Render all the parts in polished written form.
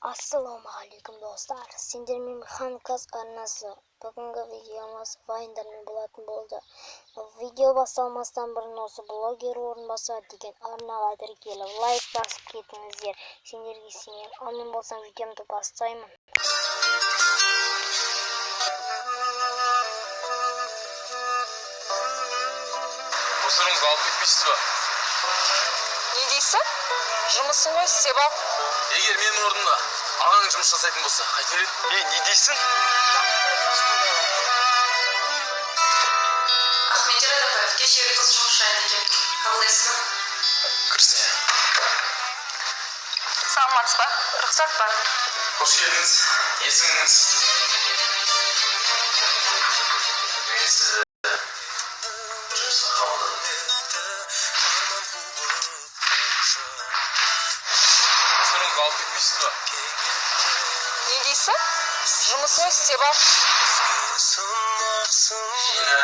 Assalomualaikum dostlar. Sindirme mexanikasi arnasi. Bugungi videomiz Vinder'ni bo'lатын bo'ldi. Video boshlamasdan burun o'zi bloger o'rinbosar degan arnalarga kelib like bosib ketingizlar. Sizlarga sinyal amin bo'lsam videomni boshlayman. Dostlarımızla alt etmişiz var. Ne deysin? Жұмысың ғой істеп ал. Егер менің орнымда ағаң жұмыс жасайтын болса, қайтер еді? Не дейсің? Ахмедер Атабаев кешегі қыз жұмыс жайлы екен. Қабылдайсыз ба? Кірсіне. Саламатсыз ба? Рұқсат бар. Қош келдіңіз. Есіміңіз? Мен сізді жұмысқа қабылдадым. Dostlarımızla alt etmişiz var. Не дейсің? Жұмысың істеп ал. Yine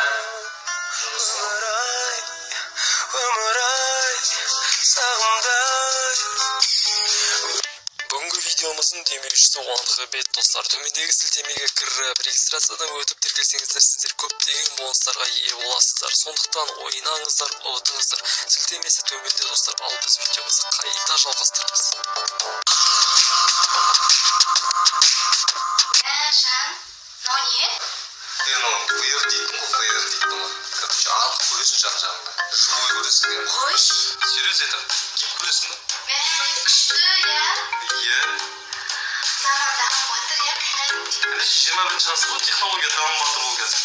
Бүгінгі видеомыздың демеушісі OneHabit достар. Төмендегі сілтемеге кіріп, регистрациядан өтіп тіркелсеңіздер, сіздер көптеген бонустарға ие боласыздар. Сондықтан ойнаңыздар, ұтыңыздар. Сілтемесі төменде достар. Ал біз видеомызды қайта жалғастырамыз. Жан, мынау не? Мен оны флэр дейтін ғой. Короче, анық көресің жан-жағыңда. Живой көресің. Қойш. Серьез айтам. Кеп көресің ба? Күшті, я. Иә. Заман батыр, я кәдімгі. 21-ші ғасыр ғой, технология дамып жатыр ол қазір.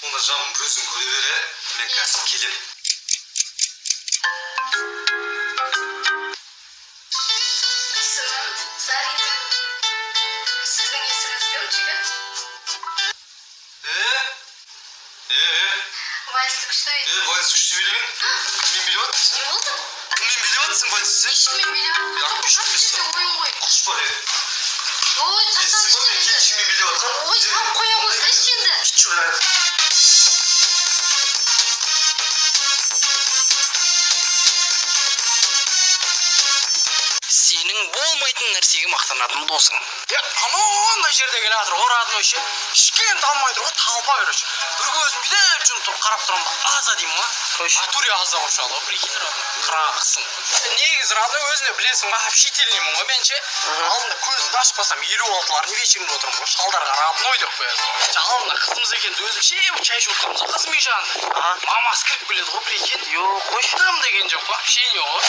Сонда жаным өзің көре бере, мен қазір келем. Есімім Зарина. Сіздің есіміңіз кім, жігіт? Вальсті күшті бейді. Вальс күшті билеген? Кіммен билеп жатырсың? Не болды? Кіммен билеп жатырсың вальсті сен? Ешкіммен билеп. Ойын ғой. Құш бар еді. Ой, жасаңызшы енді. Кіммен билеп жатырсың? Ой, тап қоя қойсайшы енді. Сенің болмайтын нәрсеге мақтанатын досың. Ана жерде келе жатыр, орадной ше. Ешкім танымай тұр, талпа короче. Бір көзім бүйтіп жұмып тұрып қарап тұрам, аза деймін ма? Атуре аза болып шалы, прикинь, қырақысың. Негізі родной өзіне білесің ба, общительныймын ғой мен ше. Алдында көзімді ашпасам 56-лардың вечерінде отырмын ғой, шалдарға родной деп қояды. Алдында қызымыз екенбіз, өзім ше, чай ішіп отырмыз, қызым үй жағында. Мамасы кіріп келеді ғой, прикинь. Жоқ, қойшы. Тым деген жоқ, вообще не ғой.